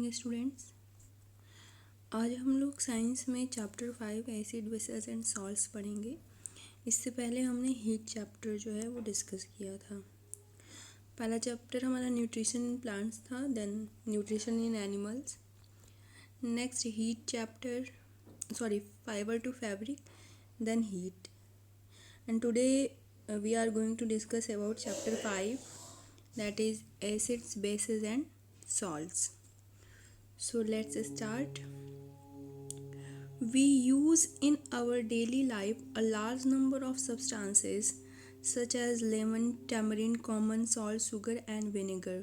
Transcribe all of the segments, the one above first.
Morning students. आज हम लोग साइंस में chapter 5 acid bases and salts पढ़ेंगे। इससे पहले हमने हीट चैप्टर जो है वो डिस्कस किया था। पहला चैप्टर हमारा न्यूट्रिशन इन प्लांट्स था, then nutrition in animals. Next heat chapter, fibre to fabric, then heat. And today we are going to discuss about chapter 5, that is acids, bases and salts. So let's start. We use in our daily life a large number of substances such as lemon, tamarind, common salt, sugar and vinegar.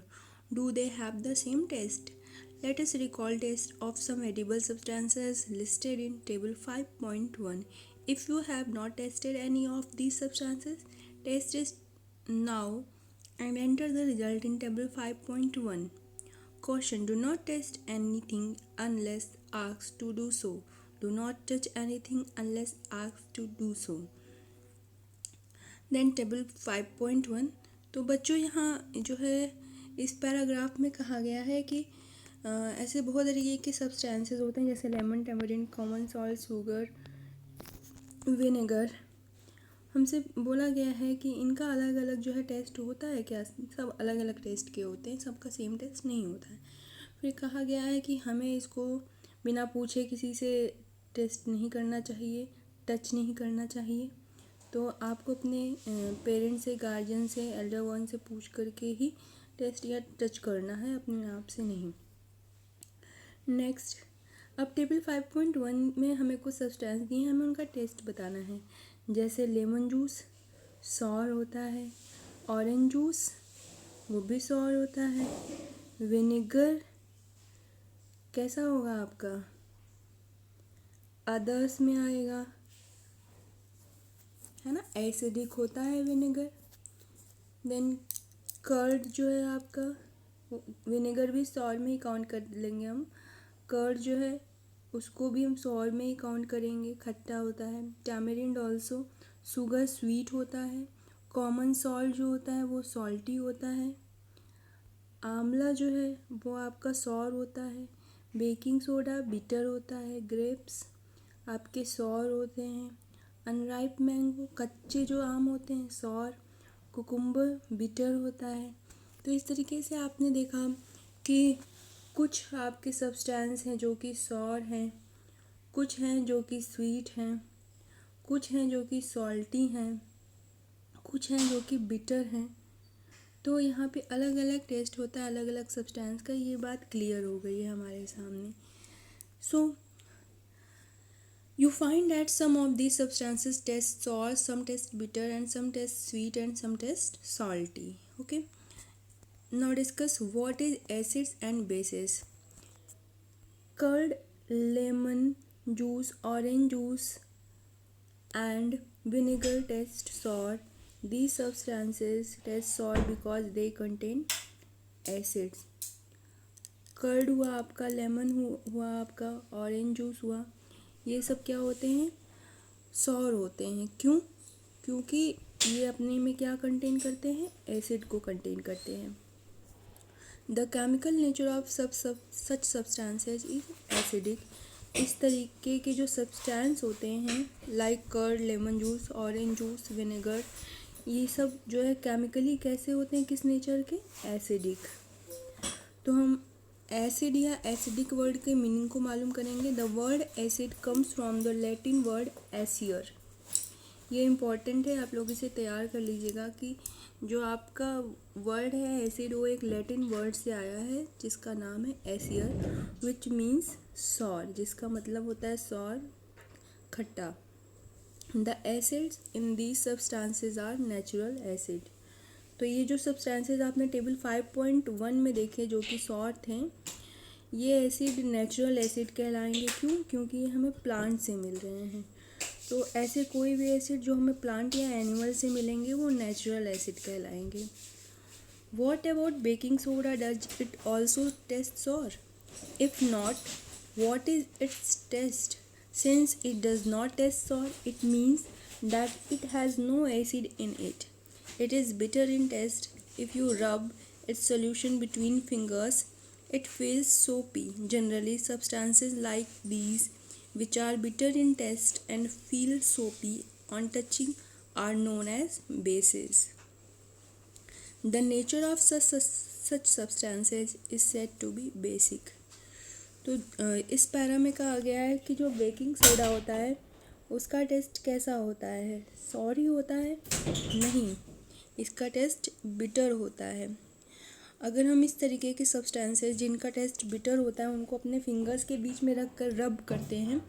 Do they have the same taste? Let us recall taste of some edible substances listed in table 5.1. If you have not tasted any of these substances, taste it now and enter the result in table 5.1. Caution: do not taste anything unless asked to do so. Do not touch anything unless asked to do so. Then table 5.1. तो बच्चों यहाँ जो है इस paragraph में कहा गया है कि ऐसे बहुत तरीके के सब्सटेंसेस होते हैं जैसे lemon, tamarind, common salt, sugar, vinegar. हमसे बोला गया है कि इनका अलग अलग जो है टेस्ट होता है क्या? सब अलग अलग टेस्ट के होते हैं, सबका सेम टेस्ट नहीं होता है। फिर कहा गया है कि हमें इसको बिना पूछे किसी से टेस्ट नहीं करना चाहिए, टच नहीं करना चाहिए। तो आपको अपने पेरेंट्स से, गार्जियन से, एल्डर वन से पूछ करके ही टेस्ट या टच करना है, अपने आप से नहीं। नेक्स्ट, अब टेबल 5.1 में हमें कुछ सब्सटेंस दिए हैं, हमें उनका टेस्ट बताना है। जैसे लेमन जूस सॉर होता है, ऑरेंज जूस वो भी सॉर होता है, विनेगर कैसा होगा आपका? अदर्स में आएगा, है ना, एसिडिक होता है विनेगर। देन कर्ड जो है आपका, विनेगर भी सॉर में ही काउंट कर लेंगे हम। कर्ड जो है उसको भी हम सॉर में ही काउंट करेंगे, खट्टा होता है। टैमरिंड ऑल्सो, शुगर स्वीट होता है। कॉमन सॉल्ट जो होता है वो सॉल्टी होता है। आंवला जो है वो आपका सॉर होता है। बेकिंग सोडा बिटर होता है। ग्रेप्स आपके सॉर होते हैं। अनराइप मैंगो, कच्चे जो आम होते हैं, सॉर। कुकुम्बर बिटर होता है। तो इस तरीके से आपने देखा कि कुछ आपके सब्सटेंस हैं जो कि सॉर हैं, कुछ हैं जो कि स्वीट हैं, कुछ हैं जो कि सॉल्टी हैं, कुछ हैं जो कि बिटर हैं। तो यहाँ पे अलग अलग टेस्ट होता है अलग अलग सब्सटेंस का, ये बात क्लियर हो गई है हमारे सामने। सो you find that some of these substances taste sour, some taste bitter and some taste sweet and some taste salty. Okay, now discuss what is acids and bases. Curd, lemon juice, orange juice and vinegar taste sour. These substances taste sour because they contain acids. Curd हुआ आपका, lemon हुआ आपका, orange juice हुआ, ये सब क्या होते हैं? सॉर होते हैं। क्यों? क्योंकि ये अपने में क्या कंटेन करते हैं? एसिड को कंटेन करते हैं। The chemical nature of such substances is acidic. इस तरीके के जो सब्सटेंस होते हैं like curd, lemon juice, orange juice, vinegar, ये सब जो है केमिकली कैसे होते हैं, किस नेचर के? एसिडिक। तो हम एसिड या एसिडिक वर्ड के मीनिंग को मालूम करेंगे। The word acid comes from the Latin word easier. ये इम्पॉर्टेंट है, आप लोग इसे तैयार कर लीजिएगा कि जो आपका वर्ड है एसिड वो एक लैटिन वर्ड से आया है जिसका नाम है एसियर, विच मीन्स सॉर, जिसका मतलब होता है सॉर, खट्टा। The acids in these substances are natural acid. तो ये जो सब्सटेंसेस आपने टेबल 5.1 में देखे जो कि सॉर थे, ये एसिड नेचुरल एसिड कहलाएंगे। क्यों? क्योंकि ये हमें प्लांट से मिल रहे हैं। तो ऐसे कोई भी एसिड जो हमें प्लांट या एनिमल से मिलेंगे वो नेचुरल एसिड कहलाएंगे। What about baking soda? Does it also taste sour? If not, what is its taste? Since it does not taste sour, it means that it has no acid in it. It is bitter in taste. If you rub its solution between fingers, It feels soapy. Generally, substances like these, which are bitter in taste and feel soapy on touching, are known as bases. The nature of such substances is said to be basic. तो इस para में कहा गया है कि जो baking soda होता है उसका टेस्ट कैसा होता है, सॉरी होता है? नहीं, इसका टेस्ट बिटर होता है। अगर हम इस तरीके के सब्सटेंसेस जिनका टेस्ट बिटर होता है उनको अपने फिंगर्स के बीच में रख कर रब करते हैं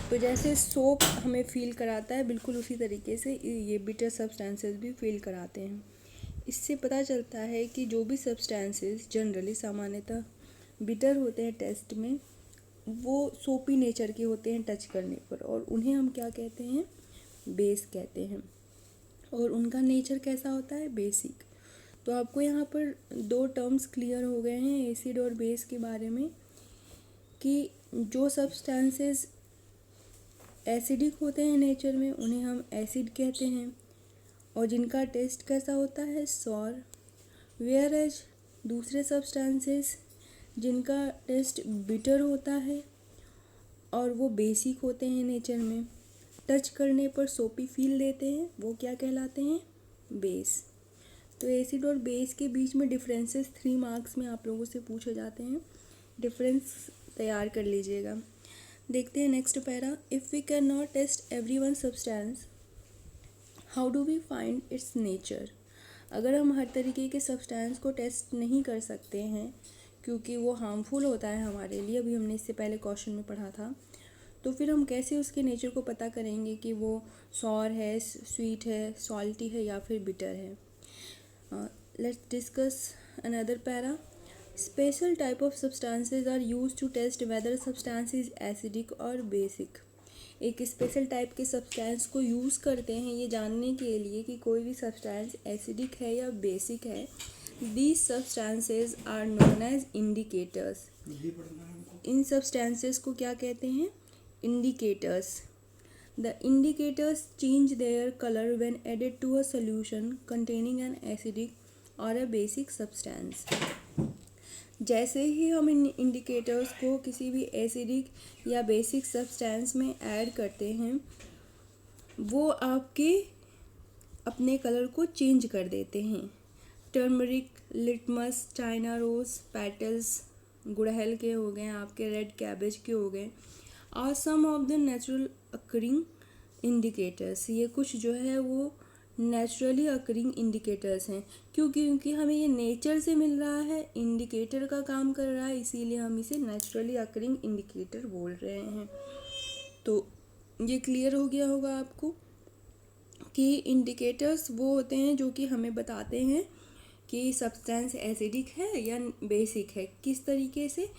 तो जैसे सोप हमें फील कराता है, बिल्कुल उसी तरीके से ये बिटर सब्सटेंसेस भी फील कराते हैं। इससे पता चलता है कि जो भी सब्सटेंसेस जनरली सामान्यतः बिटर होते हैं टेस्ट में, वो सोपी नेचर के होते हैं टच करने पर, और उन्हें हम क्या कहते हैं, बेस कहते हैं। और उनका नेचर कैसा होता है, बेसिक। तो आपको यहाँ पर दो टर्म्स क्लियर हो गए हैं एसिड और बेस के बारे में, कि जो सब्सटेंसेस एसिडिक होते हैं नेचर में उन्हें हम एसिड कहते हैं, और जिनका टेस्ट कैसा होता है, सॉर। वेयर एज दूसरे सब्सटेंसेस जिनका टेस्ट बिटर होता है और वो बेसिक होते हैं नेचर में, टच करने पर सोपी फील देते हैं, वो क्या कहलाते हैं, बेस। तो एसिड और बेस के बीच में डिफरेंसेस 3 मार्क्स में आप लोगों से पूछे जाते हैं, डिफरेंस तैयार कर लीजिएगा। देखते हैं next para. If we can not taste every one substance, how do we find its nature. अगर हम हर तरीके के सब्सटेंस को टेस्ट नहीं कर सकते हैं क्योंकि वो हार्मफुल होता है हमारे लिए, अभी हमने इससे पहले क्वेश्चन में पढ़ा था, तो फिर हम कैसे उसके नेचर को पता करेंगे कि वो सॉर है, स्वीट है, सॉल्टी है या फिर बिटर है। Let's discuss another para. Special type of substances are use to test whether substance is acidic और बेसिक। एक स्पेशल टाइप के सब्सटेंस को यूज़ करते हैं ये जानने के लिए कि कोई भी सब्सटेंस एसिडिक है या बेसिक है। These substances are known as indicators. In substances को क्या कहते हैं, indicators. The indicators change their color when added to a solution containing an acidic or a basic substance. जैसे ही हम इन इंडिकेटर्स को किसी भी एसिडिक या बेसिक सब्सटेंस में ऐड करते हैं, वो आपके अपने कलर को चेंज कर देते हैं। Turmeric, litmus, China rose petals गुड़हल के हो गए, आपके रेड कैबेज के हो गए, और some of the natural occurring indicators. ये कुछ जो है वो नेचुरली अकरिंग इंडिकेटर्स हैं। क्योंकि हमें ये नेचर से मिल रहा है, इंडिकेटर का काम कर रहा है, इसीलिए हम इसे नेचुरली अकरिंग इंडिकेटर बोल रहे हैं। तो ये क्लियर हो गया होगा आपको कि इंडिकेटर्स वो होते हैं जो कि हमें बताते हैं कि सब्सटेंस एसिडिक है या बेसिक है। किस तरीके से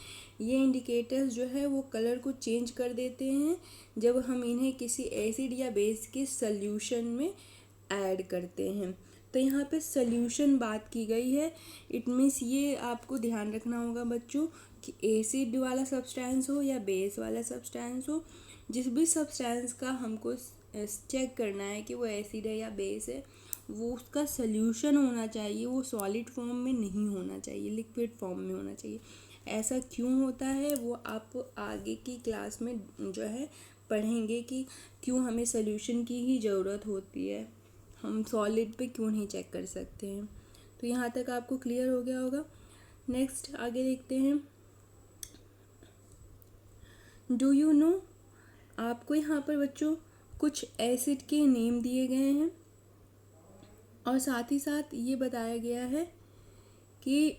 ये इंडिकेटर्स जो है वो कलर को चेंज कर देते हैं जब हम इन्हें किसी एसिड या बेस के सॉल्यूशन में ऐड करते हैं। तो यहाँ पे सॉल्यूशन बात की गई है, इट मीन्स ये आपको ध्यान रखना होगा बच्चों कि एसिड वाला सब्सटेंस हो या बेस वाला सब्सटेंस हो, जिस भी सब्सटेंस का हमको चेक करना है कि वो एसिड है या बेस है, वो उसका सॉल्यूशन होना चाहिए, वो सॉलिड फॉर्म में नहीं होना चाहिए, लिक्विड फॉर्म में होना चाहिए। ऐसा क्यों होता है वो आप आगे की क्लास में जो है पढ़ेंगे कि क्यों हमें सॉल्यूशन की ही ज़रूरत होती है, हम सॉलिड पे क्यों नहीं चेक कर सकते हैं। तो यहाँ तक आपको क्लियर हो गया होगा। नेक्स्ट आगे देखते हैं। डू यू नो, आपको यहाँ पर बच्चों कुछ एसिड के नेम दिए गए हैं और साथ ही साथ ये बताया गया है कि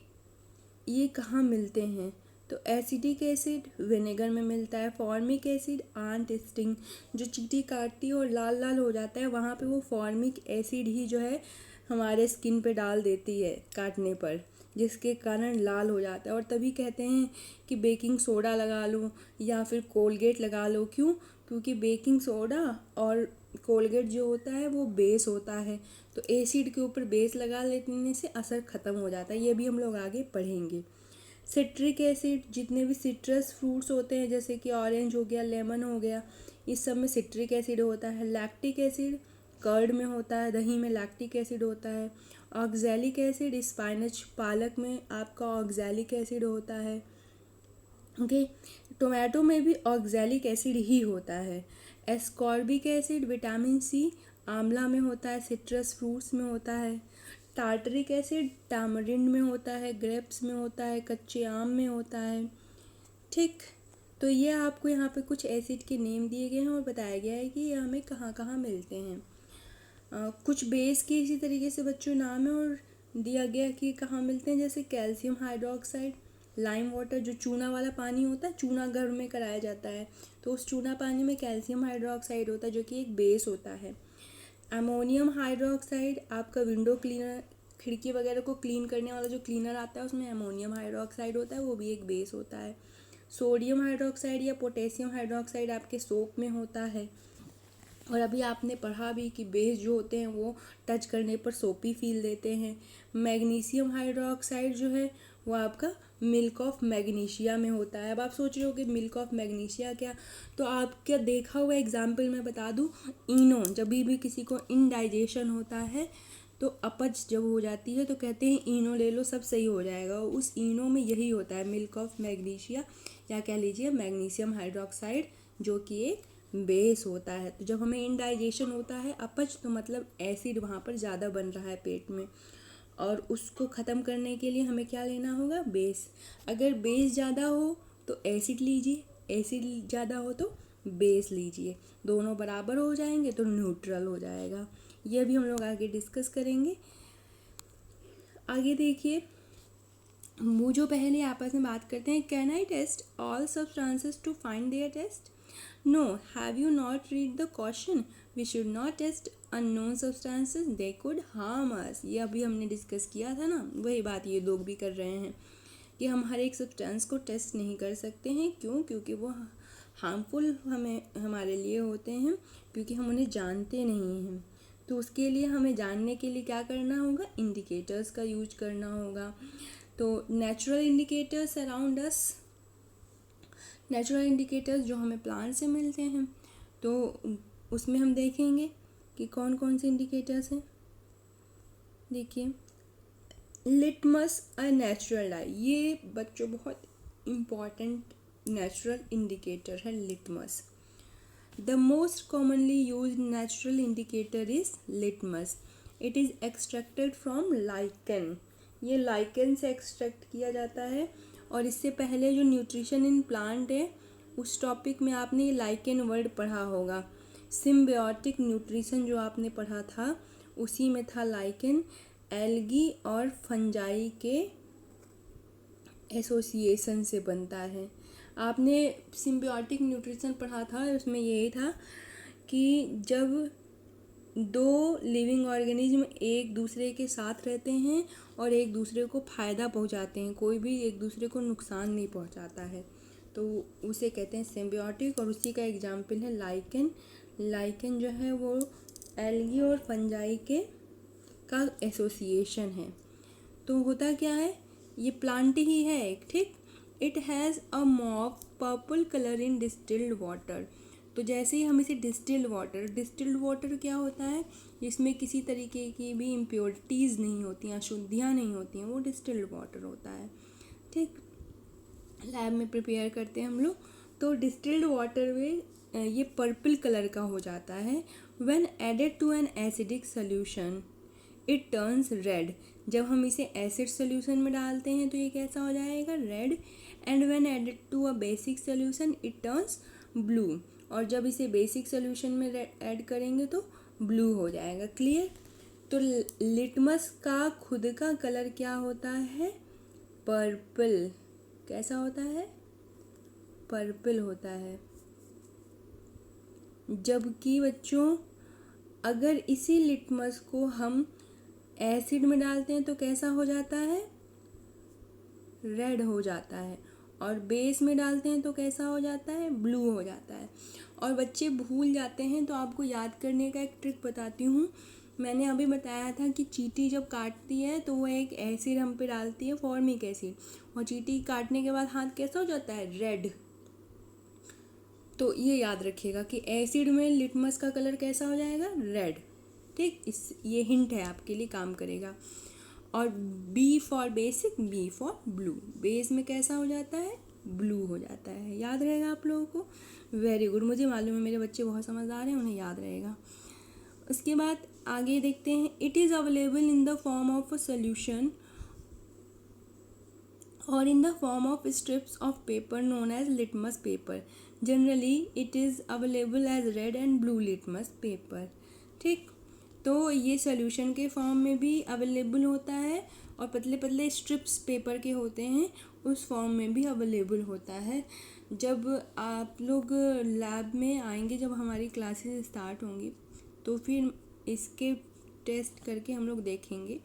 ये कहाँ मिलते हैं। तो एसिडिक एसिड विनेगर में मिलता है, फॉर्मिक एसिड आंट स्टिंग, जो चींटी काटती है और लाल लाल हो जाता है वहाँ पे वो फॉर्मिक एसिड ही जो है हमारे स्किन पे डाल देती है काटने पर, जिसके कारण लाल हो जाता है। और तभी कहते हैं कि बेकिंग सोडा लगा लो या फिर कोलगेट लगा लो। क्यों? क्योंकि बेकिंग सोडा और कोलगेट जो होता है वो बेस होता है, तो एसिड के ऊपर बेस लगा लेने से असर ख़त्म हो जाता है। ये भी हम लोग आगे पढ़ेंगे। सिट्रिक एसिड, जितने भी सिट्रस फ्रूट्स होते हैं जैसे कि ऑरेंज हो गया, लेमन हो गया, इस सब में सिट्रिक एसिड होता है। लैक्टिक एसिड कर्ड में होता है, दही में लैक्टिक एसिड होता है। ऑक्सैलिक एसिड स्पाइनच पालक में आपका ऑक्सैलिक एसिड होता है। ओके, टोमेटो में भी ऑक्सैलिक एसिड ही होता है। एस्कॉर्बिक एसिड विटामिन सी आंवला में होता है, सिट्रस फ्रूट्स में होता है। टार्टरिक एसिड टामरिंड में होता है, ग्रेप्स में होता है, कच्चे आम में होता है। ठीक, तो ये आपको यहाँ पे कुछ एसिड के नेम दिए गए हैं और बताया गया है कि ये हमें कहाँ कहाँ मिलते हैं। कुछ बेस के इसी तरीके से बच्चों नाम है और दिया गया कि कहाँ मिलते हैं, जैसे कैल्शियम हाइड्रोक्साइड, लाइम वाटर, जो चूना वाला पानी होता है, चूना घर में कराया जाता है तो उस चूना पानी में कैल्शियम हाइड्रोक्साइड होता है जो कि एक बेस होता है। अमोनियम हाइड्रोक्साइड आपका विंडो क्लीनर, खिड़की वगैरह को क्लीन करने वाला जो क्लीनर आता है उसमें अमोनियम हाइड्रोक्साइड होता है, वो भी एक बेस होता है। सोडियम हाइड्रोक्साइड या पोटेशियम हाइड्रोक्साइड आपके सोप में होता है। और अभी आपने पढ़ा भी कि बेस जो होते हैं वो टच करने पर सोपी फील देते हैं। मैग्नीशियम हाइड्रोक्साइड जो है वो आपका मिल्क ऑफ मैग्नीशिया में होता है। अब आप सोच रहे हो कि मिल्क ऑफ मैग्नीशिया क्या, तो आपका देखा हुआ एग्जाम्पल मैं बता दूं, इनो, जब भी किसी को इनडाइजेशन होता है तो अपच जब हो जाती है तो कहते हैं इनो ले लो सब सही हो जाएगा, उस इनो में यही होता है मिल्क ऑफ मैग्नीशिया या कह लीजिए मैग्नीशियम हाइड्रोक्साइड, जो कि एक बेस होता है। तो जब हमें इनडाइजेशन होता है अपच, तो मतलब एसिड वहाँ पर ज़्यादा बन रहा है पेट में, और उसको ख़त्म करने के लिए हमें क्या लेना होगा, बेस। अगर बेस ज़्यादा हो तो एसिड लीजिए, एसिड ज़्यादा हो तो बेस लीजिए, दोनों बराबर हो जाएंगे तो न्यूट्रल हो जाएगा। ये भी हम लोग आगे डिस्कस करेंगे। आगे देखिए, वो जो पहले आपस में बात करते हैं, can I taste all substances to find their taste? No, have you not read the question? We should not taste unknown substances, they could harm us. ये अभी हमने डिस्कस किया था ना, वही बात ये लोग भी कर रहे हैं कि हम हर एक सब्सटेंस को टेस्ट नहीं कर सकते हैं। क्यों? क्योंकि वो हार्मफुल हमारे लिए होते हैं, क्योंकि हम उन्हें जानते नहीं हैं। तो उसके लिए हमें जानने के लिए क्या करना होगा, इंडिकेटर्स का यूज करना होगा। तो natural indicators around us, natural indicators जो हमें प्लांट से मिलते हैं, तो उसमें हम देखेंगे कि कौन कौन से इंडिकेटर्स हैं। देखिए, लिटमस अ नेचुरल डाई, ये बच्चों बहुत इम्पॉर्टेंट नेचुरल इंडिकेटर है litmus. The most commonly used natural indicator is litmus. It is extracted from lichen. ये lichen से एक्सट्रैक्ट किया जाता है। और इससे पहले जो न्यूट्रिशन इन प्लांट है उस टॉपिक में आपने ये lichen वर्ड पढ़ा होगा। सिम्बियोटिक न्यूट्रिशन जो आपने पढ़ा था उसी में था lichen। एल्गी और फंजाई के एसोसिएशन से बनता है। आपने सिम्बियोटिक न्यूट्रिशन पढ़ा था, उसमें यही था कि जब दो लिविंग ऑर्गेनिज्म एक दूसरे के साथ रहते हैं और एक दूसरे को फ़ायदा पहुंचाते हैं, कोई भी एक दूसरे को नुकसान नहीं पहुंचाता है, तो उसे कहते हैं सिम्बियोटिक। और उसी का एग्जाम्पल है लाइकेन। लाइकेन जो है वो एल्गी और फंजाई का एसोसिएशन है। तो होता क्या है, ये प्लांट ही है एक, ठीक। It has a mauve purple colour in distilled water. तो जैसे ही हम इसे डिस्टिल्ड वाटर क्या होता है, इसमें किसी तरीके की भी इम्प्योरिटीज़ नहीं होती हैं, अशुद्धियाँ नहीं होती हैं, वो डिस्टिल्ड वाटर होता है, ठीक। लैब में प्रिपेयर करते हैं हम लोग, तो डिस्टिल्ड वाटर में ये पर्पल कलर का हो जाता है। When added to an acidic solution it turns red. जब हम इसे एसिड सोल्यूशन में डालते हैं तो ये कैसा हो जाएगा, red. And when added to a basic solution it turns blue. और जब इसे बेसिक सोल्यूशन में ऐड करेंगे तो ब्लू हो जाएगा। क्लियर? तो लिटमस का खुद का कलर क्या होता है, पर्पल। कैसा होता है, पर्पल होता है। जबकि बच्चों अगर इसी लिटमस को हम एसिड में डालते हैं तो कैसा हो जाता है, रेड हो जाता है। और बेस में डालते हैं तो कैसा हो जाता है, ब्लू हो जाता है। और बच्चे भूल जाते हैं तो आपको याद करने का एक ट्रिक बताती हूँ। मैंने अभी बताया था कि चींटी जब काटती है तो वो एक एसिड हम पे डालती है, फॉर्मिक एसिड, और चींटी काटने के बाद हाथ कैसा हो जाता है, रेड। तो ये याद रखिएगा कि एसिड में लिटमस का कलर कैसा हो जाएगा, रेड। ठीक, इस ये हिंट है आपके लिए, काम करेगा। और B for basic, B for blue, base में कैसा हो जाता है, ब्लू हो जाता है। याद रहेगा आप लोगों को? वेरी गुड, मुझे मालूम है मेरे बच्चे बहुत समझदार हैं, उन्हें याद रहेगा। उसके बाद आगे देखते हैं, it is available in the form of a solution or in the form of strips of paper known as litmus paper. Generally it is available as red and blue litmus paper. ठीक, तो ये solution के form में भी available होता है और पतले पतले स्ट्रिप्स पेपर के होते हैं उस फॉर्म में भी अवेलेबल होता है। जब आप लोग लैब में आएंगे, जब हमारी क्लासेस स्टार्ट होंगी, तो फिर इसके टेस्ट करके हम लोग देखेंगे,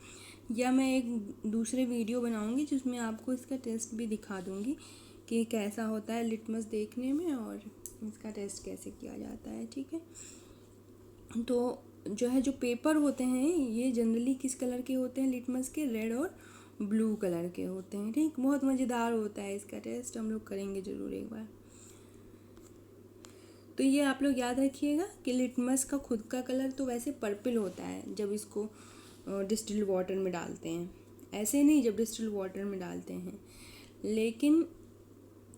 या मैं एक दूसरे वीडियो बनाऊंगी जिसमें आपको इसका टेस्ट भी दिखा दूंगी कि कैसा होता है लिटमस देखने में और इसका टेस्ट कैसे किया जाता है। ठीक है, तो जो है, जो पेपर होते हैं ये जनरली किस कलर के होते हैं लिटमस के, रेड और ब्लू कलर के होते हैं। ठीक, बहुत मज़ेदार होता है इसका टेस्ट, हम लोग करेंगे ज़रूर एक बार। तो ये आप लोग याद रखिएगा कि लिटमस का खुद का कलर तो वैसे पर्पल होता है जब इसको डिस्टिल्ड वाटर में डालते हैं, ऐसे नहीं जब डिस्टिल्ड वाटर में डालते हैं, लेकिन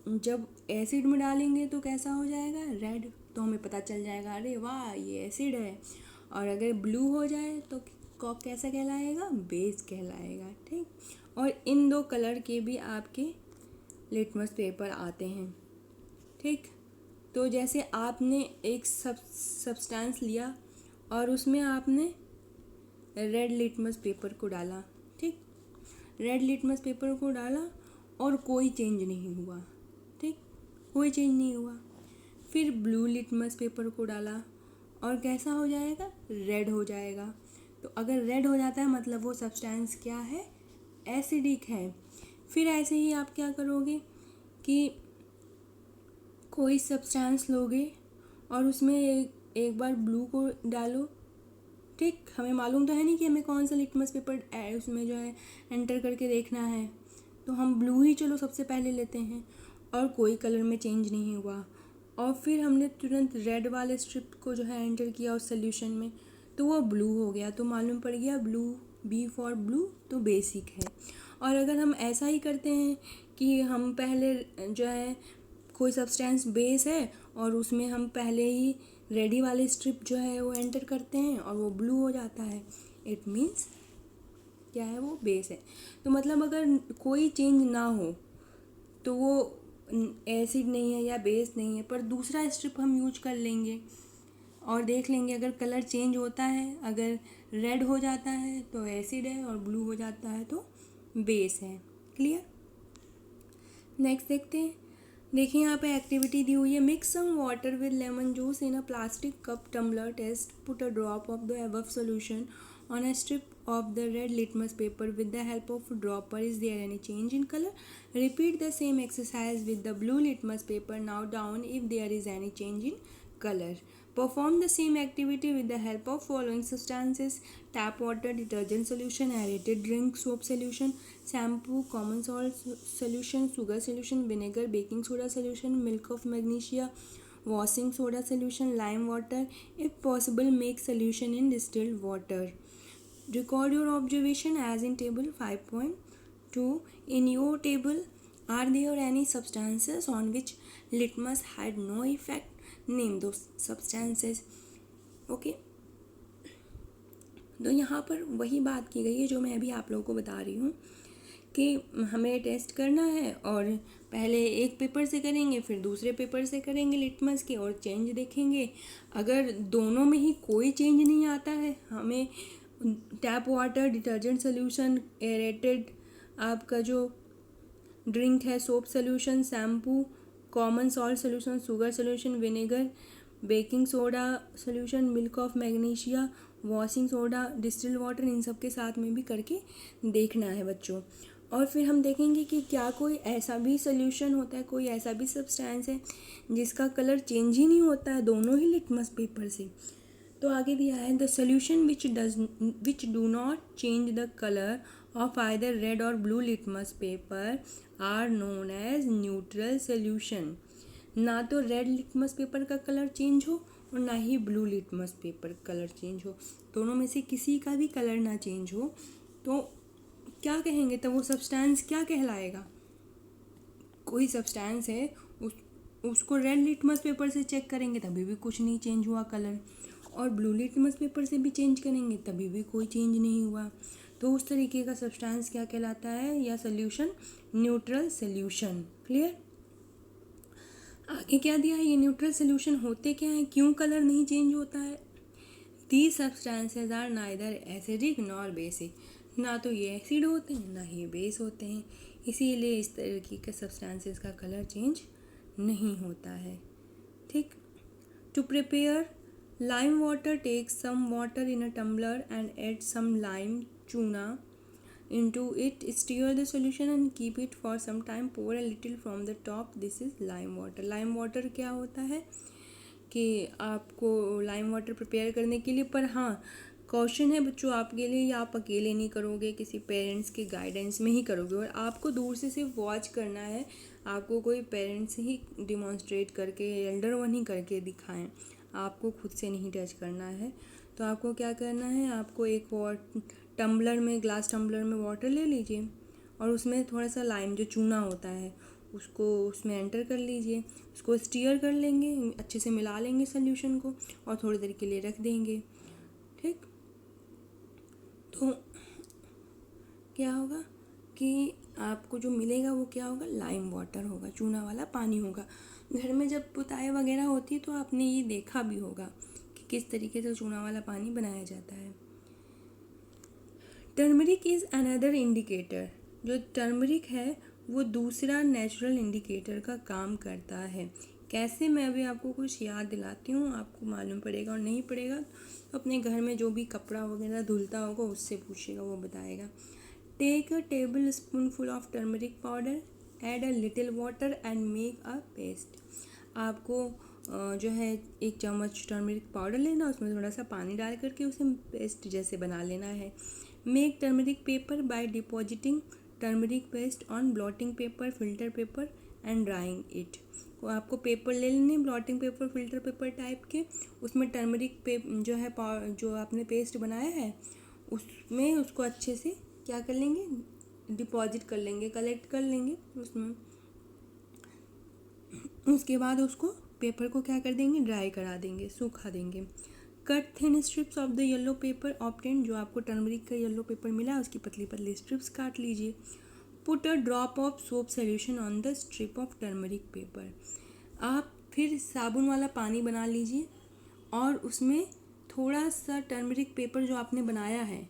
जब एसिड में डालेंगे तो कैसा हो जाएगा, रेड, तो हमें पता चल जाएगा अरे वाह ये एसिड है। और अगर ब्लू हो जाए तो कैसा कहलाएगा, बेस कहलाएगा। ठीक, और इन दो कलर के भी आपके लिटमस पेपर आते हैं। ठीक, तो जैसे आपने एक सब्सटेंस लिया और उसमें आपने रेड लिटमस पेपर को डाला। ठीक, रेड लिटमस पेपर को डाला और कोई चेंज नहीं हुआ। ठीक, कोई चेंज नहीं हुआ। फिर ब्लू लिटमस पेपर को डाला और कैसा हो जाएगा, रेड हो जाएगा। तो अगर रेड हो जाता है मतलब वो सब्सटेंस क्या है, एसिडिक है। फिर ऐसे ही आप क्या करोगे कि कोई सब्सटेंस लोगे और उसमें एक बार ब्लू को डालो। ठीक, हमें मालूम तो है नहीं कि हमें कौन सा लिटमस पेपर उसमें जो है एंटर करके देखना है, तो हम ब्लू ही चलो सबसे पहले लेते हैं, और कोई कलर में चेंज नहीं हुआ। और फिर हमने तुरंत रेड वाले स्ट्रिप को जो है एंटर किया उस सोल्यूशन में, तो वो ब्लू हो गया, तो मालूम पड़ गया ब्लू, बी फॉर ब्लू, तो बेसिक है। और अगर हम ऐसा ही करते हैं कि हम पहले जो है कोई सब्सटेंस बेस है और उसमें हम पहले ही रेडी वाले स्ट्रिप जो है वो एंटर करते हैं और वो ब्लू हो जाता है, इट मीन्स क्या है, वो बेस है। तो मतलब अगर कोई चेंज ना हो तो वो एसिड नहीं है या बेस नहीं है, पर दूसरा स्ट्रिप हम यूज कर लेंगे और देख लेंगे अगर कलर चेंज होता है, अगर रेड हो जाता है तो एसिड है और ब्लू हो जाता है तो बेस है। क्लियर? नेक्स्ट देखते हैं। देखिए यहाँ पे एक्टिविटी दी हुई है, mix some water with lemon juice in a plastic cup tumbler test, put a drop of the above solution on a strip of the red litmus paper with the help of dropper. Is there any change in color? Repeat the same exercise with the blue litmus paper. Now down if there is any change in color. Perform the same activity with the help of following substances: tap water, detergent solution, aerated drink, soap solution, shampoo, common salt solution, sugar solution, vinegar, baking soda solution, milk of magnesia, washing soda solution, lime water. If possible, make solution in distilled water. Record your observation as in table 5.2. In your table, are there any substances on which litmus had no effect? Name those substances. Okay. तो यहाँ पर वही बात की गई है जो मैं अभी आप लोगों को बता रही हूँ कि हमें टेस्ट करना है और पहले एक पेपर से करेंगे फिर दूसरे पेपर से करेंगे लिटमस के और चेंज देखेंगे। अगर दोनों में ही कोई चेंज नहीं आता है, हमें tap water, detergent solution, aerated आपका जो ड्रिंक है, soap solution, shampoo, common salt solution, sugar solution, vinegar, baking soda solution, milk of magnesia, washing soda, distilled water, इन सब के साथ में भी करके देखना है बच्चों। और फिर हम देखेंगे कि क्या कोई ऐसा भी सोल्यूशन होता है, कोई ऐसा भी सब्सटेंस है जिसका कलर चेंज ही नहीं होता है दोनों ही लिटमस पेपर से। तो आगे दिया है, the solution which do not change the colour of either red or blue litmus paper are known as neutral solution. ना तो रेड लिटमस पेपर का कलर चेंज हो और ना ही blue litmus paper colour change हो। दोनों में से किसी का भी कलर ना चेंज हो तो क्या कहेंगे, तब वो सब्सटेंस क्या कहलाएगा? कोई सब्सटेंस है, उसको रेड लिटमस पेपर से चेक करेंगे तभी भी कुछ नहीं चेंज हुआ कलर, और ब्लू लिटमस पेपर से भी चेंज करेंगे तभी भी कोई चेंज नहीं हुआ। तो उस तरीके का सब्सटेंस क्या कहलाता है, या सोल्यूशन न्यूट्रल सोल्यूशन। क्लियर? आगे क्या दिया है, ये न्यूट्रल सोल्यूशन होते क्या है, क्यों कलर नहीं चेंज होता है? These substances are neither acidic nor basic, ना तो ये एसिड होते हैं ना ही बेस होते हैं, इसीलिए इस तरीके के सब्सटेंसेस का कलर चेंज नहीं होता है। ठीक। To prepare lime water, take some water in a tumbler and add some lime चूना into it, stir the solution and keep it for some time, pour a little from the top, this is lime water। lime water क्या होता है कि आपको lime water prepare करने के लिए, पर हाँ कॉशन है बच्चों आपके लिए, या आप अकेले नहीं करोगे, किसी पेरेंट्स के गाइडेंस में ही करोगे, और आपको दूर से सिर्फ वॉच करना है, आपको कोई पेरेंट्स ही डिमॉन्स्ट्रेट करके, एल्डर वन ही करके दिखाएं, आपको खुद से नहीं टच करना है। तो आपको क्या करना है, आपको एक टम्बलर में, ग्लास टम्बलर में वाटर ले लीजिए और उसमें थोड़ा सा लाइम जो चूना होता है उसको उसमें एंटर कर लीजिए, उसको स्टीयर कर लेंगे, अच्छे से मिला लेंगे सोल्यूशन को और थोड़ी देर के लिए रख देंगे। ठीक। तो क्या होगा कि आपको जो मिलेगा वो क्या होगा, लाइम वाटर होगा, चूना वाला पानी होगा। घर में जब पुताई वगैरह होती है तो आपने ये देखा भी होगा कि किस तरीके से चूना वाला पानी बनाया जाता है। टर्मरिक इज़ अनदर इंडिकेटर, जो टर्मरिक है वो दूसरा नेचुरल इंडिकेटर का काम करता है। कैसे, मैं अभी आपको कुछ याद दिलाती हूँ, आपको मालूम पड़ेगा और नहीं पड़ेगा तो अपने घर में जो भी कपड़ा वगैरह धुलता होगा उससे पूछिएगा, वो बताएगा। Take a tablespoonful of turmeric powder, add a little water and make a paste. आपको जो है एक चम्मच टर्मरिक पाउडर लेना, उसमें थोड़ा सा पानी डाल करके उसे पेस्ट जैसे बना लेना है। Make turmeric paper by depositing turmeric paste on blotting paper, filter paper and drawing it. तो आपको पेपर ले लेने, blotting paper, filter paper type के, उसमें टर्मरिक जो है जो आपने पेस्ट बनाया है उसमें उसको अच्छे से क्या कर लेंगे, डिपॉजिट कर लेंगे, कलेक्ट कर लेंगे उसमें। उसके बाद उसको पेपर को क्या कर देंगे, ड्राई करा देंगे, सूखा देंगे। Cut thin strips of the yellow paper obtain, जो आपको टर्मरिक का येलो पेपर मिला है उसकी पतली पतली स्ट्रिप्स काट लीजिए। Put a drop of soap solution on the strip of turmeric paper. आप फिर साबुन वाला पानी बना लीजिए और उसमें थोड़ा सा टर्मरिक पेपर जो आपने बनाया है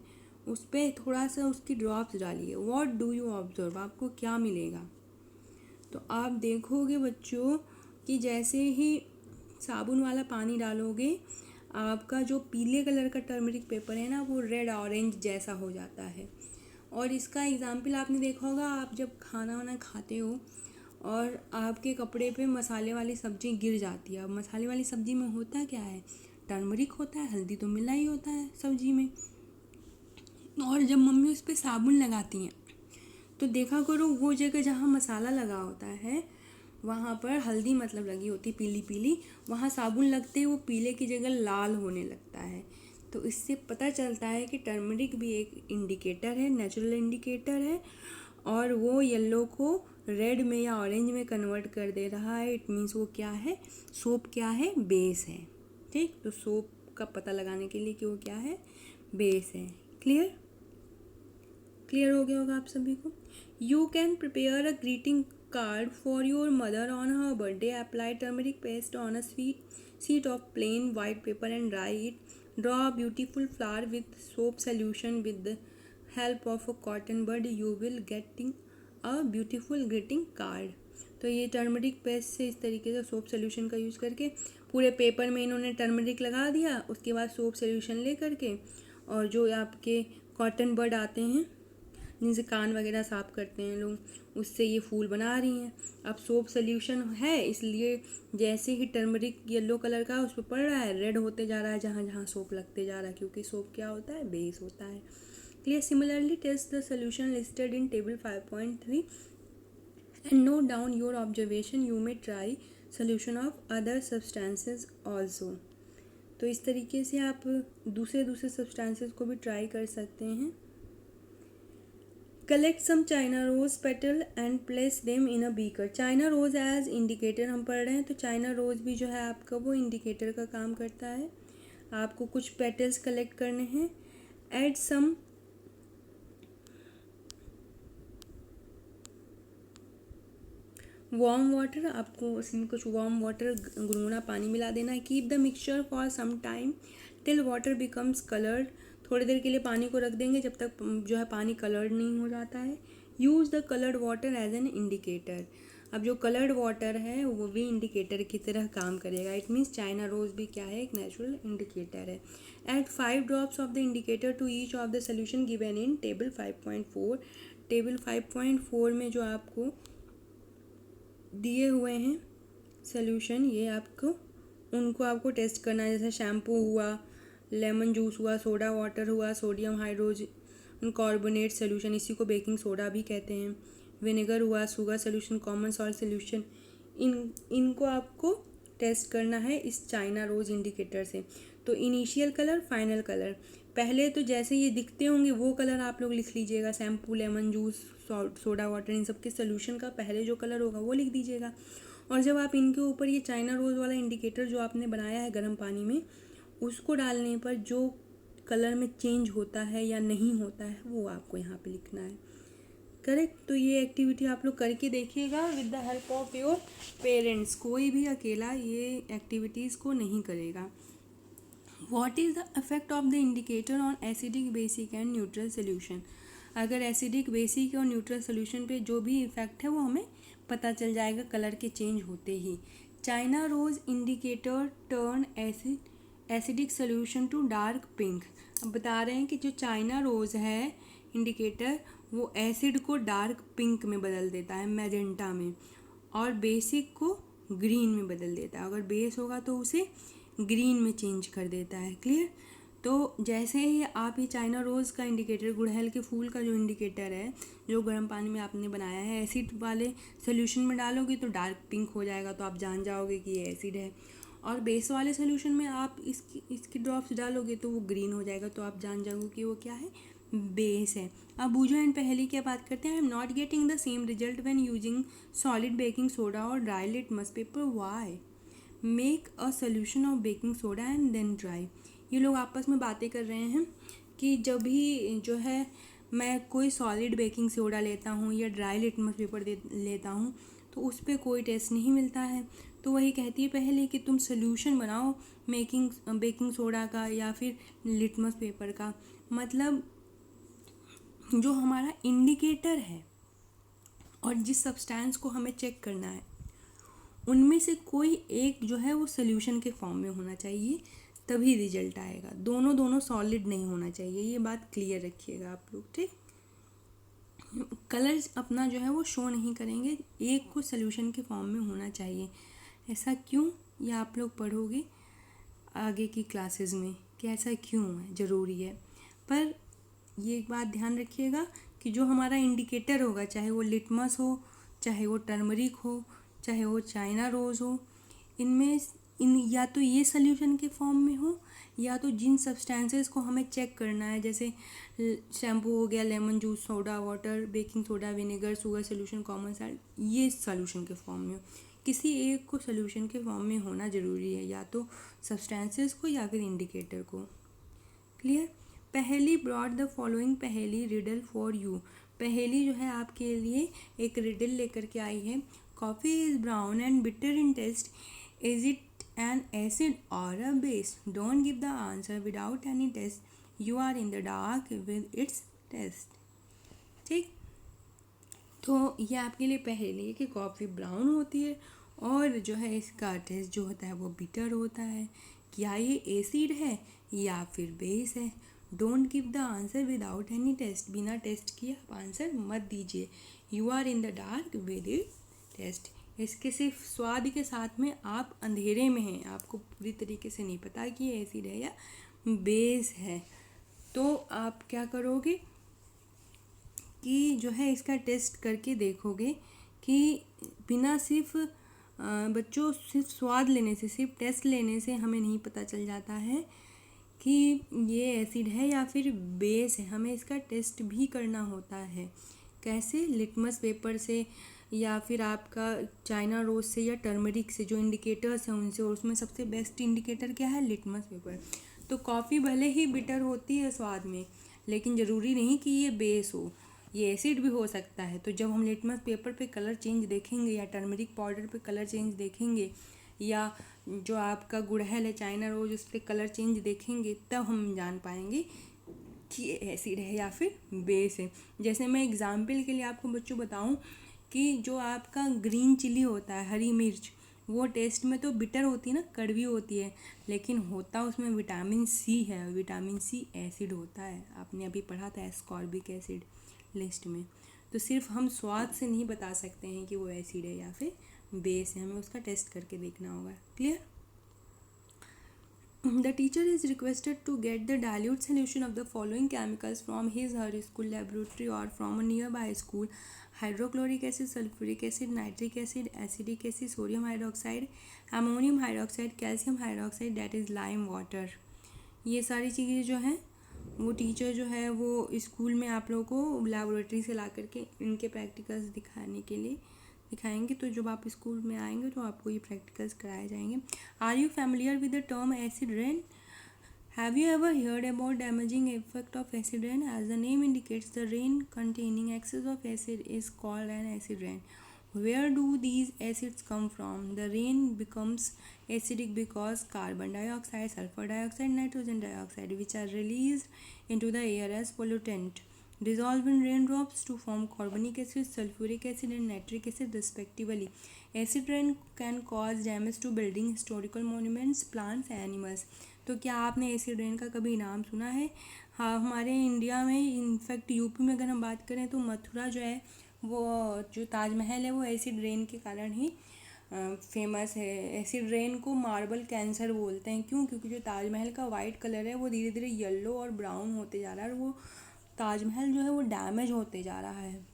उस पर थोड़ा सा उसकी ड्रॉप्स डालिए। व्हाट डू यू ऑब्जर्व, आपको क्या मिलेगा? तो आप देखोगे बच्चों कि जैसे ही साबुन वाला पानी डालोगे आपका जो पीले कलर का टर्मरिक पेपर है ना वो रेड ऑरेंज जैसा हो जाता है। और इसका एग्जाम्पल आपने देखा होगा, आप जब खाना वाना खाते हो और आपके कपड़े पे मसाले वाली सब्ज़ी गिर जाती है। अब मसाले वाली सब्ज़ी में होता क्या है, टर्मरिक होता है, हल्दी तो मिला ही होता है सब्ज़ी में। और जब मम्मी उस पर साबुन लगाती हैं तो देखा करो वो जगह जहाँ मसाला लगा होता है वहाँ पर हल्दी मतलब लगी होती पीली पीली, वहाँ साबुन लगते ही वो पीले की जगह लाल होने लगता है। तो इससे पता चलता है कि टर्मरिक भी एक इंडिकेटर है, नेचुरल इंडिकेटर है, और वो येलो को रेड में या ऑरेंज में कन्वर्ट कर दे रहा है। इट मीन्स वो क्या है, सोप क्या है, बेस है। ठीक, तो सोप का पता लगाने के लिए कि वो क्या है, बेस है। क्लियर? क्लियर हो गया होगा आप सभी को। You can prepare a greeting card for your mother on her birthday, apply turmeric paste on a sheet of plain white paper and dry it. Draw a beautiful flower with soap solution. With the help of a cotton bud you will getting a beautiful greeting card। तो ये turmeric paste से इस तरीके से soap solution का use करके पूरे paper में इन्होंने टर्मरिक लगा दिया, उसके बाद सोप सोल्यूशन ले करके और जो आपके कॉटन बड आते हैं जिनसे कान वगैरह साफ़ करते हैं लोग, उससे ये फूल बना रही हैं। अब सोप सोल्यूशन है इसलिए जैसे ही टर्मरिक येलो कलर का उस पर पड़ रहा है रेड होते जा रहा है जहाँ जहाँ सोप लगते जा रहा है, क्योंकि सोप क्या होता है, बेस होता है। Clear? Similarly test the solution listed in table 5.3 and note down your observation. You may try solution of other substances also. तो इस तरीके से आप दूसरे दूसरे सब्सटेंसेस को भी ट्राई कर सकते हैं। Collect some China rose petal and place them in a beaker. China rose as indicator हम पढ़ रहे हैं, तो चाइना रोज भी जो है आपका वो इंडिकेटर का काम करता है। आपको कुछ पेटल्स कलेक्ट करने हैं। ऐड सम वार्म वाटर, आपको उसमें कुछ वार्म वाटर गुनगुना पानी मिला देना है। Keep the mixture for some time till water becomes coloured. थोड़ी देर के लिए पानी को रख देंगे जब तक जो है पानी कलर्ड नहीं हो जाता है। Use the coloured water as an indicator. अब जो कलर्ड वाटर है वो भी इंडिकेटर की तरह काम करेगा। इट मीन्स चाइना रोज भी क्या है, एक नेचुरल इंडिकेटर है। Add 5 drops of the indicator to each of the solution given in table 5.4। Table 5.4 में जो आपको दिए हुए हैं सोल्यूशन, ये आपको टेस्ट करना है। जैसे शैम्पू हुआ, लेमन जूस हुआ, सोडा वाटर हुआ, सोडियम हाइड्रोजन कार्बोनेट सोल्यूशन, इसी को बेकिंग सोडा भी कहते हैं, विनेगर हुआ, sugar solution, common salt solution, इनको आपको टेस्ट करना है इस चाइना रोज इंडिकेटर से। तो इनिशियल कलर, फाइनल कलर, पहले तो जैसे ये दिखते होंगे वो कलर आप लोग लिख लीजिएगा। Shampoo, lemon juice, soda water, इन सब के सोल्यूशन का पहले जो कलर होगा वो लिख दीजिएगा। और जब आप इनके ऊपर ये चाइना रोज वाला इंडिकेटर जो आपने बनाया है गर्म पानी में, उसको डालने पर जो कलर में चेंज होता है या नहीं होता है वो आपको यहाँ पे लिखना है। करेक्ट। तो ये एक्टिविटी आप लोग करके देखिएगा with the help of your parents. कोई भी अकेला ये एक्टिविटीज़ को नहीं करेगा। What is the effect of the indicator on acidic, basic and neutral solution? अगर एसिडिक, बेसिक और न्यूट्रल सोल्यूशन पे जो भी इफेक्ट है वो हमें पता चल जाएगा कलर के चेंज होते ही। China rose indicator turn acidic solution to dark pink. अब बता रहे हैं कि जो चाइना रोज है इंडिकेटर, वो एसिड को डार्क पिंक में बदल देता है, मैजेंटा में, और बेसिक को ग्रीन में बदल देता है। अगर बेस होगा तो उसे ग्रीन में चेंज कर देता है। क्लियर। तो जैसे ही आप ये चाइना रोज़ का इंडिकेटर, गुड़हल के फूल का जो इंडिकेटर है जो गर्म पानी में आपने बनाया है, एसिड वाले सोल्यूशन में डालोगे तो डार्क पिंक हो जाएगा, तो आप जान जाओगे कि ये एसिड है। और बेस वाले सोल्यूशन में आप इसकी ड्रॉप्स डालोगे तो वो ग्रीन हो जाएगा, तो आप जान जाओगे कि वो क्या है, बेस है। अब बूझो एंड पहली क्या बात करते हैं। I am not getting the same result when using solid baking soda और dry litmus paper, why? Make a solution of baking soda and then dry. ये लोग आपस में बातें कर रहे हैं कि जब भी जो है मैं कोई सॉलिड बेकिंग सोडा लेता हूँ या ड्राई लिटमस पेपर लेता हूँ तो उस पर कोई टेस्ट नहीं मिलता है। तो वही कहती है पहले कि तुम सोल्यूशन बनाओ बेकिंग सोडा का या फिर लिटमस पेपर का। मतलब जो हमारा इंडिकेटर है और जिस सब्सटेंस को हमें चेक करना है उनमें से कोई एक जो है वो सोल्यूशन के फॉर्म में होना चाहिए, तभी रिजल्ट आएगा। दोनों सॉलिड नहीं होना चाहिए, ये बात क्लियर रखिएगा आप लोग। ठीक। कलर्स अपना जो है वो शो नहीं करेंगे, एक को सोल्यूशन के फॉर्म में होना चाहिए। ऐसा क्यों, ये आप लोग पढ़ोगे आगे की क्लासेस में कि ऐसा क्यों है, ज़रूरी है। पर ये एक बात ध्यान रखिएगा कि जो हमारा इंडिकेटर होगा, चाहे वो लिटमस हो, चाहे वो टर्मरिक हो, चाहे वो चाइना रोज़ हो, इन या तो ये सोल्यूशन के फॉर्म में हो या तो जिन सब्सटेंसेस को हमें चेक करना है, जैसे शैम्पू हो गया, lemon juice, soda water, baking soda, vinegar, sugar solution, common salt, ये सोल्यूशन के फॉर्म में हो। किसी एक को सोल्यूशन के फॉर्म में होना ज़रूरी है, या तो सब्सटेंसेस को या फिर इंडिकेटर को। क्लियर। पहेली ब्रॉड द फॉलोइंग पहेली रिडल फॉर यू। पहेली जो है आपके लिए एक रिडल लेकर के आई है। Coffee is brown and bitter in taste, is it an acid or a base? Don't give the answer without any test, you are in the dark with its taste. ठीक। तो ये आपके लिए पहेली है कि कॉफ़ी ब्राउन होती है और जो है इसका टेस्ट जो होता है वो बिटर होता है। क्या ये एसिड है या फिर बेस है? Don't give the answer without any test. बिना टेस्ट किए आप आंसर मत दीजिए। You are in the dark with it test. इसके सिर्फ स्वाद के साथ में आप अंधेरे में हैं, आपको पूरी तरीके से नहीं पता कि ये एसिड है या बेस है। तो आप क्या करोगे कि जो है इसका टेस्ट करके देखोगे कि बिना सिर्फ बच्चों सिर्फ स्वाद लेने से, सिर्फ टेस्ट लेने से हमें नहीं पता चल जाता है कि ये एसिड है या फिर बेस है। हमें इसका टेस्ट भी करना होता है। कैसे? लिटमस पेपर से या फिर आपका चाइना रोज से या टर्मरिक से, जो इंडिकेटर्स हैं उनसे। और उसमें सबसे बेस्ट इंडिकेटर क्या है? Litmus paper. तो कॉफ़ी भले ही बिटर होती है स्वाद में, लेकिन ज़रूरी नहीं कि ये बेस हो, ये एसिड भी हो सकता है। तो जब हम लिटमस पेपर पे कलर चेंज देखेंगे या टर्मरिक पाउडर पे कलर चेंज देखेंगे या जो आपका गुड़हल है चाइना रोज उस पर कलर चेंज देखेंगे, तब हम जान पाएंगे कि ये एसिड है या फिर बेस है। जैसे मैं एग्जाम्पल के लिए आपको बच्चों बताऊं कि जो आपका ग्रीन चिली होता है, हरी मिर्च, वो टेस्ट में तो बिटर होती है ना, कड़वी होती है, लेकिन होता उसमें विटामिन सी है। विटामिन सी एसिड होता है, आपने अभी पढ़ा था एस्कॉर्बिक एसिड लिस्ट में। तो सिर्फ हम स्वाद से नहीं बता सकते हैं कि वो एसिड है या फिर बेस है, हमें उसका टेस्ट करके देखना होगा। Clear? The teacher is requested to get the dilute solution of the following chemicals from his/her school laboratory or from a nearby school: hydrochloric acid, sulfuric acid, nitric acid, acetic acid, sodium hydroxide, ammonium hydroxide, calcium hydroxide, that is lime water। ये सारी चीज़ें जो हैं वो teacher जो है वो school में आप लोगों को लेबोरेटरी से ला करके इनके प्रैक्टिकल्स दिखाने के लिए दिखाएंगे। तो जब आप स्कूल में आएंगे तो आपको ये प्रैक्टिकल्स कराए जाएंगे। Are you familiar with the term acid rain? Have you ever heard about damaging effect of acid rain? As the name indicates, the rain containing excess of acid is called an acid rain. Where do these acids come from? The rain becomes acidic because carbon dioxide, sulfur dioxide, nitrogen dioxide, which are released into the air as pollutant, dissolve in raindrops to form carbonic acid, sulfuric acid, and nitric acid respectively. Acid rain can cause damage to building, historical monuments, plants, animals. तो क्या आपने acid rain का कभी नाम सुना है? हाँ, हमारे इंडिया में, इनफैक्ट यूपी में अगर हम बात करें तो मथुरा जो है, वो जो ताजमहल है वो एसिड रेन के कारण ही फेमस है। एसिड रेन को मार्बल कैंसर बोलते हैं। क्यों? क्योंकि जो ताजमहल का वाइट कलर है वो धीरे धीरे येलो और ब्राउन होते जा रहा है और वो ताजमहल जो है वो डैमेज होते जा रहा है।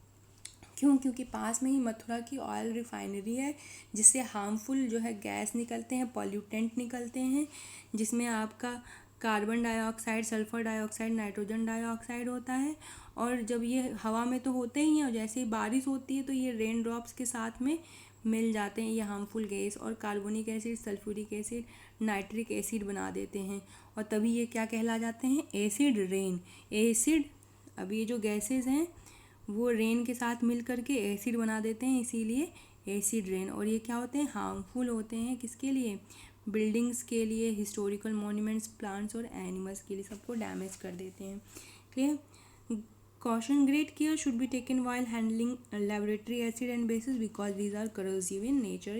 क्यों? क्योंकि पास में ही मथुरा की ऑयल रिफाइनरी है, जिससे हार्मफुल जो है गैस निकलते हैं, पॉल्यूटेंट निकलते हैं, जिसमें आपका carbon dioxide, sulphur dioxide, nitrogen dioxide होता है। और जब ये हवा में तो होते ही हैं, और जैसे ही बारिश होती है तो ये रेन ड्रॉप्स के साथ में मिल जाते हैं, ये हार्मफुल गैस, और carbonic acid, sulphuric acid, nitric acid बना देते हैं। और तभी ये क्या कहला जाते हैं? Acid rain. एसिड, अब ये जो गैसेस हैं वो रेन के साथ मिल करके एसिड बना देते हैं, इसीलिए एसिड रेन। और ये क्या होते हैं? हार्मफुल होते हैं। किसके लिए? बिल्डिंग्स के लिए, हिस्टोरिकल मॉन्यूमेंट्स, प्लांट्स और एनिमल्स के लिए, सबको डैमेज कर देते हैं। Clear? Caution: great care should be taken while handling laboratory acid and bases because these are corrosive in nature,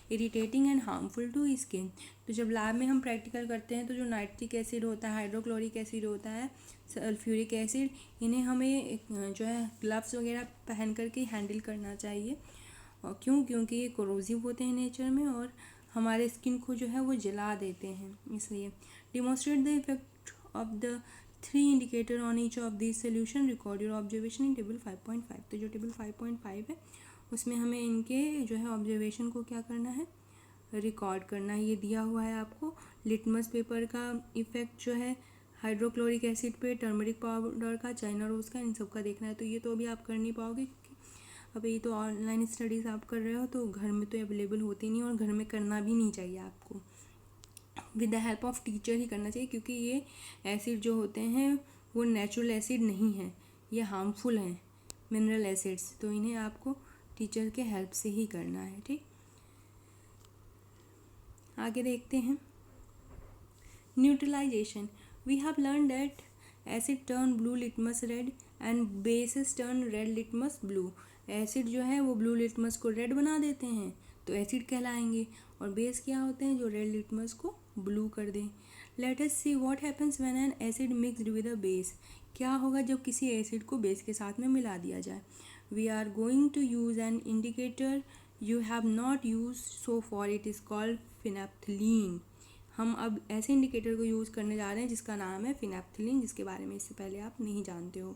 irritating and harmful to skin। तो जब लैब में हम प्रैक्टिकल करते हैं तो जो नाइट्रिक एसिड होता है, हाइड्रोक्लोरिक एसिड होता है, सल्फ्यूरिक एसिड, इन्हें हमें जो है ग्लव्स वगैरह पहन करके हैंडल करना चाहिए। और क्यों? क्योंकि ये कोरोसिव होते हैं नेचर में और हमारे स्किन को जो है वो जला देते हैं, इसलिए। Demonstrate the effect of the 3 indicator on each of this solution, record your observation in table 5.5। तो जो टेबल 5.5 है उसमें हमें इनके जो है ऑब्जर्वेशन को क्या करना है? रिकॉर्ड करना है। ये दिया हुआ है आपको। लिटमस पेपर का इफेक्ट जो है हाइड्रोक्लोरिक एसिड पे, टर्मरिक पाउडर का, चाइना रोज का, इन सब का देखना है। तो ये तो अभी आप कर नहीं पाओगे क्योंकि अब ये तो ऑनलाइन स्टडीज़ आप कर रहे हो, तो घर में तो अवेलेबल होती नहीं, और घर में करना भी नहीं चाहिए आपको। With the help of teacher ही करना चाहिए, क्योंकि ये एसिड जो होते हैं वो नेचुरल एसिड नहीं है, ये हार्मफुल हैं, मिनरल एसिड्स। तो इन्हें आपको टीचर के हेल्प से ही करना है। ठीक, आगे देखते हैं। Neutralisation: we have learn that acid turn blue litmus red and basis turn red litmus blue. Acid जो है वो ब्लू लिटमस को रेड बना देते हैं तो एसिड कहलाएंगे, और बेस क्या होते हैं? जो रेड लिटमस को ब्लू कर दें। Let us see what happens when an acid mixed with a base. क्या होगा जब किसी एसिड को बेस के साथ में मिला दिया जाए? We are going to use an indicator you have not use so far, it is called phenolphthalein. हम अब ऐसे इंडिकेटर को यूज़ करने जा रहे हैं जिसका नाम है फिनेप्थलीन, जिसके बारे में इससे पहले आप नहीं जानते हो।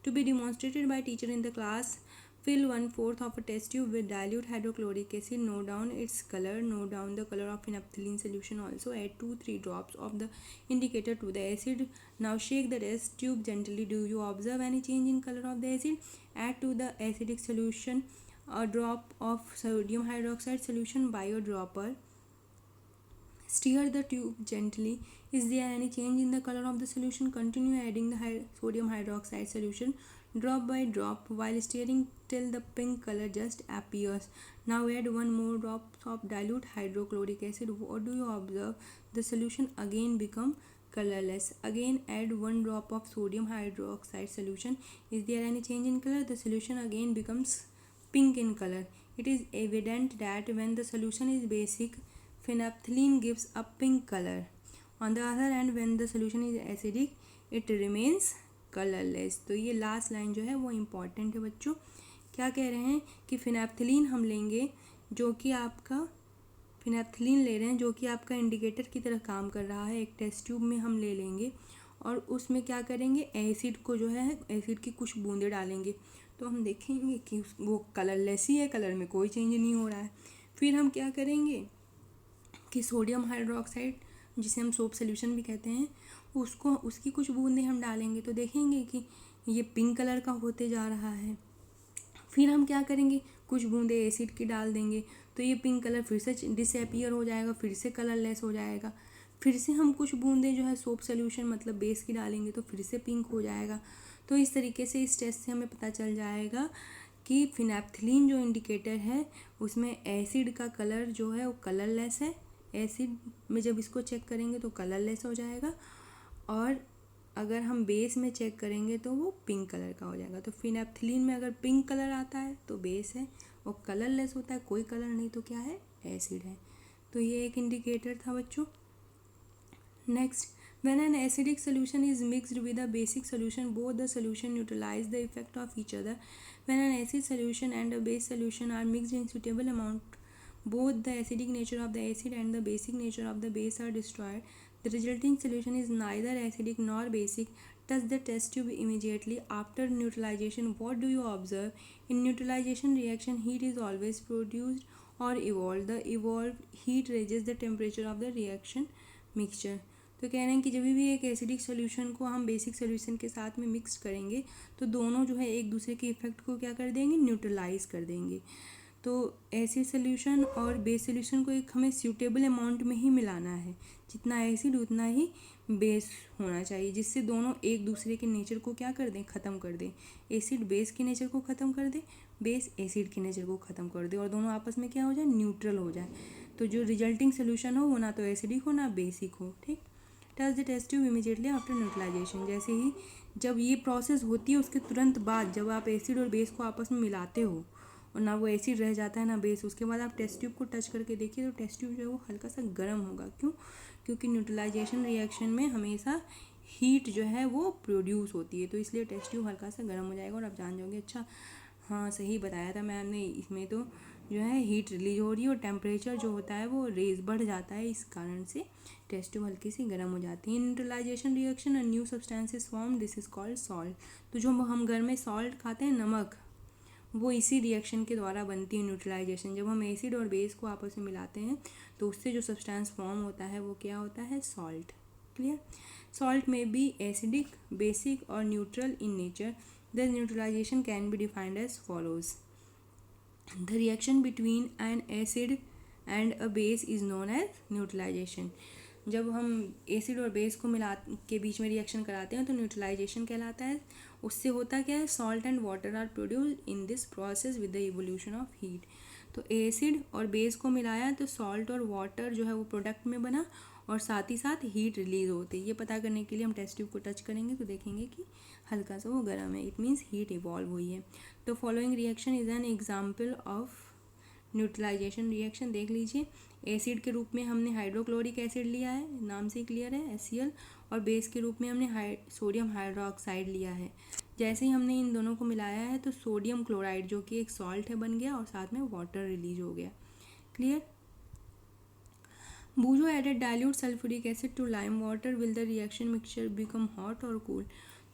To be demonstrated by teacher in the class Fill 1/4 of a test tube with dilute hydrochloric acid. Note down its color. Note down the color of phenolphthalein solution also. Add 2-3 drops of the indicator to the acid. Now shake the test tube gently. Do you observe any change in color of the acid? Add to the acidic solution a drop of sodium hydroxide solution by a dropper. Stir the tube gently. Is there any change in the color of the solution? Continue adding the sodium hydroxide solution drop by drop while stirring till the pink color just appears. Now add 1 more drop of dilute hydrochloric acid. What do you observe? The solution again become colorless. Again add 1 drop of sodium hydroxide solution. Is there any change in color? The solution again becomes pink in color. It is evident that when the solution is basic, phenolphthalein gives a pink color. On the other hand, when the solution is acidic, it remains colourless. तो ये last line जो है वो important है बच्चों. क्या कह रहे हैं कि फिनैप्थलीन हम लेंगे जो कि आपका फिनैप्थलीन ले रहे हैं जो कि आपका इंडिकेटर की तरह काम कर रहा है. एक टेस्ट ट्यूब में हम ले लेंगे और उसमें क्या करेंगे, एसिड को जो है एसिड की कुछ बूंदें डालेंगे. तो हम देखेंगे कि वो कलरलेस ही है, कलर में कोई चेंज नहीं हो रहा है. फिर हम क्या करेंगे कि सोडियम हाइड्रोक्साइड जिसे हम सोप सोल्यूशन भी कहते हैं उसकी कुछ बूंदें हम डालेंगे तो देखेंगे कि ये पिंक कलर का होते जा रहा है. फिर हम क्या करेंगे, कुछ बूंदें एसिड की डाल देंगे तो ये पिंक कलर फिर से डिसअपीयर हो जाएगा, फिर से कलरलेस हो जाएगा. फिर से हम कुछ बूंदें जो है सोप सोल्यूशन मतलब बेस की डालेंगे तो फिर से पिंक हो जाएगा. तो इस तरीके से इस टेस्ट से हमें पता चल जाएगा कि फिनैप्थलीन जो इंडिकेटर है उसमें एसिड का कलर जो है वो कलरलेस है. एसिड में जब इसको चेक करेंगे तो कलरलेस हो जाएगा और अगर हम बेस में चेक करेंगे तो वो पिंक कलर का हो जाएगा. तो फिनैप्थलीन में अगर पिंक कलर आता है तो बेस है, वो कलरलेस होता है कोई कलर नहीं तो क्या है, एसिड है. तो ये एक इंडिकेटर था बच्चों. Next, when an acidic solution is mixed with a basic solution, both the solution neutralize the effect of each other. When an acid solution and a base solution are mixed in suitable amount, both the acidic nature of the acid and the basic nature of the base are destroyed. The resulting solution is neither acidic nor basic. Touch the test tube immediately after neutralization. What do you observe? In neutralization reaction, heat is always produced or evolved. The evolved heat raises the temperature of the reaction mixture. तो कह रहे हैं कि जब भी एक acidic solution को हम बेसिक सोल्यूशन के साथ में मिक्स करेंगे तो दोनों जो है एक दूसरे के इफेक्ट को क्या कर देंगे, न्यूट्रलाइज कर देंगे. तो एसिड सोल्यूशन और बेस सोल्यूशन को एक हमें सूटेबल अमाउंट में ही मिलाना है, जितना एसिड उतना ही बेस होना चाहिए, जिससे दोनों एक दूसरे के नेचर को क्या कर दें, ख़त्म कर दें. एसिड बेस के नेचर को ख़त्म कर दे, बेस एसिड के नेचर को ख़त्म कर दे और दोनों आपस में क्या हो जाए, न्यूट्रल हो जाए. तो जो रिजल्टिंग सोल्यूशन हो वो ना तो एसिडिक हो ना बेसिक हो. ठीक. Touch the test tube immediately after neutralisation. जैसे ही जब ये प्रोसेस होती है उसके तुरंत बाद जब आप एसिड और बेस को आपस में मिलाते हो और ना वो एसिड रह जाता है ना बेस, उसके बाद आप टेस्ट ट्यूब को टच करके देखिए तो टेस्ट ट्यूब जो है वो हल्का सा गर्म होगा. क्यों? क्योंकि न्यूट्रलाइजेशन रिएक्शन में हमेशा हीट जो है वो प्रोड्यूस होती है, तो इसलिए टेस्ट ट्यूब हल्का सा गर्म हो जाएगा और आप जान जाओगे अच्छा हाँ सही बताया था मैम ने, इसमें तो जो है हीट रिलीज हो रही है और टेम्परेचर जो होता है वो रेज बढ़ जाता है, इस कारण से टेस्ट ट्यूब हल्की सी गर्म हो जाती है. न्यूट्रलाइजेशन रिएक्शन और new substances form, this is called salt. तो जो हम घर में सॉल्ट खाते हैं, नमक, वो इसी रिएक्शन के द्वारा बनती है न्यूट्रलाइजेशन. जब हम एसिड और बेस को आपस में मिलाते हैं तो उससे जो सब्सटेंस फॉर्म होता है वो क्या होता है, सॉल्ट. क्लियर. सॉल्ट में बी एसिडिक, बेसिक और neutral in nature. Thus neutralization can be defined as follows. The reaction between an acid and a base is known as neutralization. जब हम एसिड और बेस को मिला के बीच में रिएक्शन कराते हैं तो न्यूट्रलाइजेशन कहलाता है. उससे होता क्या है, salt and water are produced in this process with the evolution of heat. तो एसिड और बेस को मिलाया तो सॉल्ट और वाटर जो है वो प्रोडक्ट में बना और साथ ही साथ हीट रिलीज होती है. ये पता करने के लिए हम टेस्ट ट्यूब को टच करेंगे तो देखेंगे कि हल्का सा वो गर्म है, इट मीन्स हीट इवॉल्व हुई है. तो following reaction is an example of neutralisation reaction. देख लीजिए, एसिड के रूप में हमने हाइड्रोक्लोरिक एसिड लिया है, नाम से क्लियर है, HCl, और बेस के रूप में हमने सोडियम हाइड्रोक्साइड लिया है. जैसे ही हमने इन दोनों को मिलाया है तो सोडियम क्लोराइड जो कि एक सॉल्ट है बन गया और साथ में वाटर रिलीज हो गया. Clear. Bujo added dilute sulfuric acid to lime water. Will the reaction mixture become hot or cool?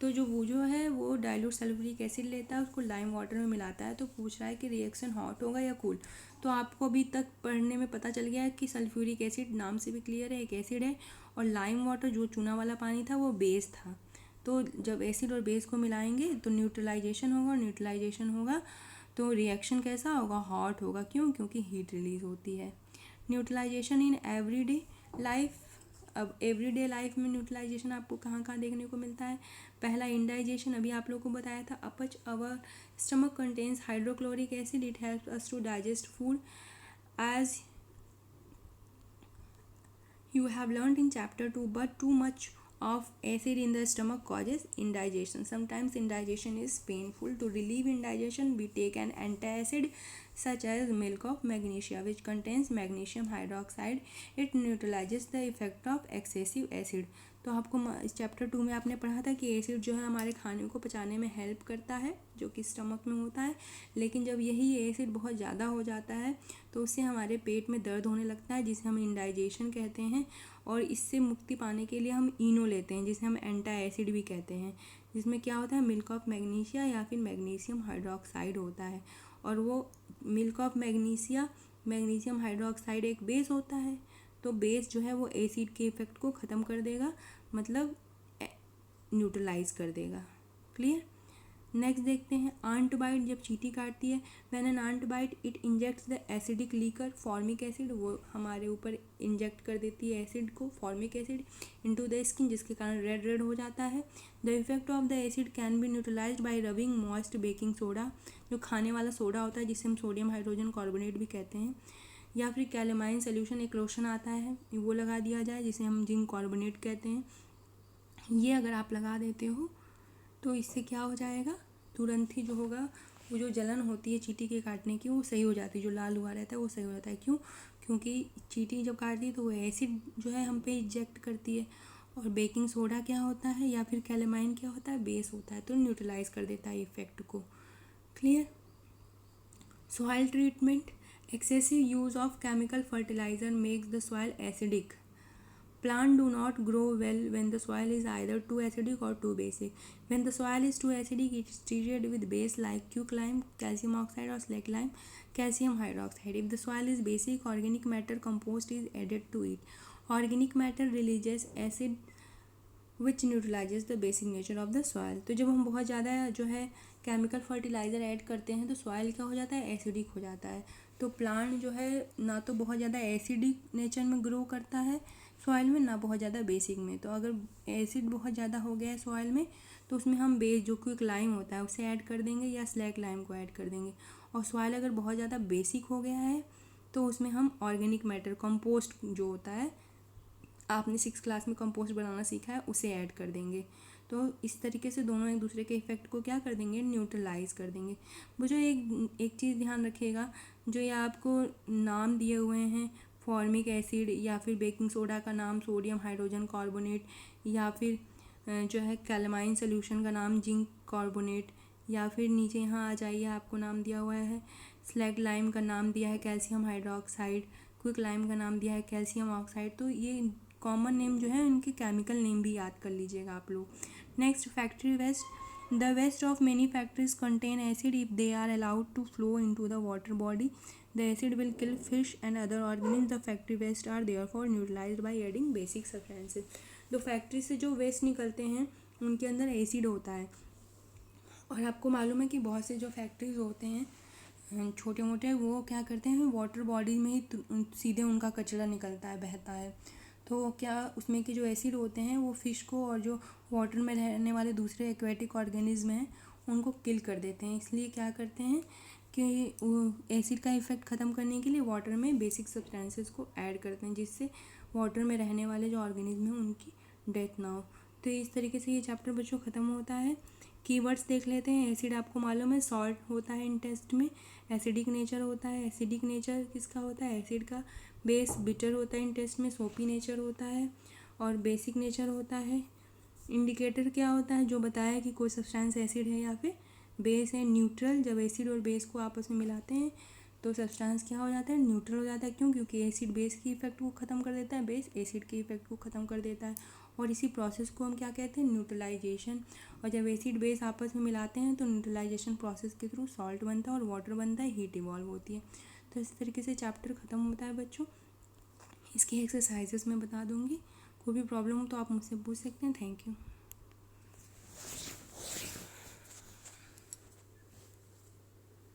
तो जो वो जो है वो डाइल्यूट सल्फ्यूरिक एसिड लेता है, उसको लाइम वाटर में मिलाता है। तो पूछ रहा है कि रिएक्शन हॉट होगा या कूल। तो आपको अभी तक पढ़ने में पता चल गया है कि सल्फ्यूरिक एसिड नाम से भी क्लियर है, एक एसिड है, और लाइम वाटर जो चूना वाला पानी था वो बेस था। तो जब एसिड और बेस को मिलाएंगे तो न्यूट्रलाइजेशन होगा, और न्यूट्रलाइजेशन होगा तो रिएक्शन कैसा होगा, हॉट होगा। क्यों? क्योंकि हीट रिलीज होती है। Neutralisation in everyday life. अब एवरीडे लाइफ में न्यूट्रलाइजेशन आपको कहाँ कहाँ देखने को मिलता है। पहला इंडाइजेशन, अभी आप लोगों को बताया था, अपच। Our stomach contains hydrochloric acid, it helps us to digest food as you have learned in chapter 2, but too much of acid in the stomach causes indigestion. Sometimes indigestion is painful. To relieve indigestion, we take an antacid such as milk of magnesia, which contains magnesium hydroxide. It neutralizes the effect of excessive acid. तो आपको इस chapter 2 में आपने पढ़ा था कि acid जो है हमारे खाने को पचाने में हेल्प करता है, जो कि स्टमक में होता है। लेकिन जब यही एसिड बहुत ज़्यादा हो जाता है तो उससे हमारे पेट में दर्द होने लगता है, जिसे हम इंडाइजेशन कहते हैं। और इससे मुक्ति पाने के लिए हम इनो लेते हैं, जिसे हम एंटा एसिड भी कहते हैं, जिसमें क्या होता है, मिल्क ऑफ मैग्नीशिया या फिर मैग्नीशियम हाइड्रोक्साइड होता है। और वो मिल्क ऑफ मैग्नीशियम हाइड्रोक्साइड एक बेस होता है। तो बेस जो है वो एसिड के इफेक्ट को ख़त्म कर देगा, मतलब न्यूट्रलाइज कर देगा। क्लियर? नेक्स्ट देखते हैं आंट बाइट। जब चींटी काटती है, when an ant bite it injects the acidic liquor formic acid, वो हमारे ऊपर इंजेक्ट कर देती है एसिड को, formic acid, into the skin, जिसके कारण रेड रेड हो जाता है। The effect of the acid can be neutralised by rubbing moist baking soda, जो खाने वाला सोडा होता है जिसे हम सोडियम हाइड्रोजन कार्बोनेट भी कहते हैं, या फिर कैलेमाइन सोल्यूशन, एक लोशन आता है, वो लगा दिया जाए जिसे हम जिंक कार्बोनेट कहते हैं। ये अगर आप लगा देते हो तो इससे क्या हो जाएगा, तुरंत ही जो होगा वो जो जलन होती है चींटी के काटने की वो सही हो जाती है, जो लाल हुआ रहता है वो सही हो जाता है। क्यों? क्योंकि चींटी जब काटती है तो वो एसिड जो है हम पे इंजेक्ट करती है, और बेकिंग सोडा क्या होता है या फिर कैलेमाइन क्या होता है, बेस होता है, तो न्यूट्रलाइज कर देता है इफेक्ट को। Clear? Soil treatment. Excessive use of chemical fertilizer makes the soil acidic. Plants do not grow well when the soil is either too acidic or too basic. When the soil is too acidic, it is treated with base like quicklime, calcium oxide, or slackline, calcium hydroxide. If the soil is basic, organic matter compost is added to it. Organic matter releases acid which न्यूट्रलाइजेज the basic nature of the soil. तो जब हम बहुत ज़्यादा जो है chemical fertiliser add करते हैं तो सॉइल क्या हो जाता है, एसिडिक हो जाता है। तो प्लांट जो है ना तो बहुत ज़्यादा एसिडिक नेचर में ग्रो करता है सॉइल में, ना बहुत ज़्यादा बेसिक में। तो अगर एसिड बहुत ज़्यादा हो गया है सॉइल में तो उसमें हम बेस जो क्विक लाइम होता है उसे ऐड कर देंगे या स्लैक लाइम को ऐड कर देंगे। और सॉइल अगर बहुत ज़्यादा बेसिक हो गया है तो उसमें हम ऑर्गेनिक मैटर कंपोस्ट जो होता है, आपने 6 क्लास में कंपोस्ट बनाना सीखा है, उसे ऐड कर देंगे। तो इस तरीके से दोनों एक दूसरे के इफेक्ट को क्या कर देंगे, न्यूट्रलाइज कर देंगे। मुझे एक चीज़ ध्यान रखिएगा, जो ये आपको नाम दिए हुए हैं फॉर्मिक एसिड या फिर बेकिंग सोडा का नाम सोडियम हाइड्रोजन कार्बोनेट, या फिर जो है कैलेमाइन सोल्यूशन का नाम जिंक कार्बोनेट, या फिर नीचे यहाँ आ जाइए आपको नाम दिया हुआ है स्लैग लाइम का नाम दिया है कैल्शियम हाइड्रोक्साइड, क्विक लाइम का नाम दिया है कैल्शियम ऑक्साइड। तो ये कॉमन नेम जो है उनके केमिकल नेम भी याद कर लीजिएगा आप लोग। Next factory waste. The waste of many factories contain acid if they are allowed to flow into the water body the acid will kill fish and other organism. The factory waste are therefore neutralised by adding basic substances. तो factory से जो waste निकलते हैं उनके अंदर acid होता है, और आपको मालूम है कि बहुत से जो फैक्ट्रीज होते हैं छोटे मोटे, वो क्या करते हैं वाटर बॉडी में ही सीधे उनका कचरा निकलता है, बहता है। तो क्या उसमें के जो एसिड होते हैं वो फ़िश को और जो वाटर में रहने वाले दूसरे एक्वेटिक ऑर्गेनिज्म हैं उनको किल कर देते हैं। इसलिए क्या करते हैं कि एसिड का इफ़ेक्ट ख़त्म करने के लिए वाटर में बेसिक सब्सटेंसेस को ऐड करते हैं, जिससे वाटर में रहने वाले जो ऑर्गेनिज्म हैं उनकी डेथ ना हो। तो इस तरीके से ये चैप्टर बच्चों ख़त्म होता है। कीवर्ड्स देख लेते हैं। एसिड आपको मालूम है सॉल्ट होता है इन टेस्ट में, एसिडिक नेचर होता है। एसिडिक नेचर किसका होता है, एसिड का। बेस बिटर होता है इन टेस्ट में, सोपी नेचर होता है। और बेसिक नेचर होता है। इंडिकेटर क्या होता है, जो बताया कि कोई सब्सटेंस एसिड है या फिर बेस है। न्यूट्रल, जब एसिड और बेस को आपस में मिलाते हैं तो सब्सटेंस क्या हो जाता है, न्यूट्रल हो जाता है। क्यों? क्योंकि एसिड बेस की इफेक्ट को ख़त्म कर देता है, बेस एसिड के इफेक्ट को ख़त्म कर देता है। और इसी प्रोसेस को हम क्या कहते हैं, न्यूट्रलाइजेशन। और जब एसिड बेस आपस में मिलाते हैं तो न्यूट्रलाइजेशन प्रोसेस के थ्रू सॉल्ट बनता है और वाटर बनता है, हीट इवॉल्व होती है। तो इस तरीके से चैप्टर ख़त्म होता है बच्चों। इसकी एक्सरसाइजेस मैं बता दूँगी, कोई भी प्रॉब्लम हो तो आप मुझसे पूछ सकते हैं। Thank you.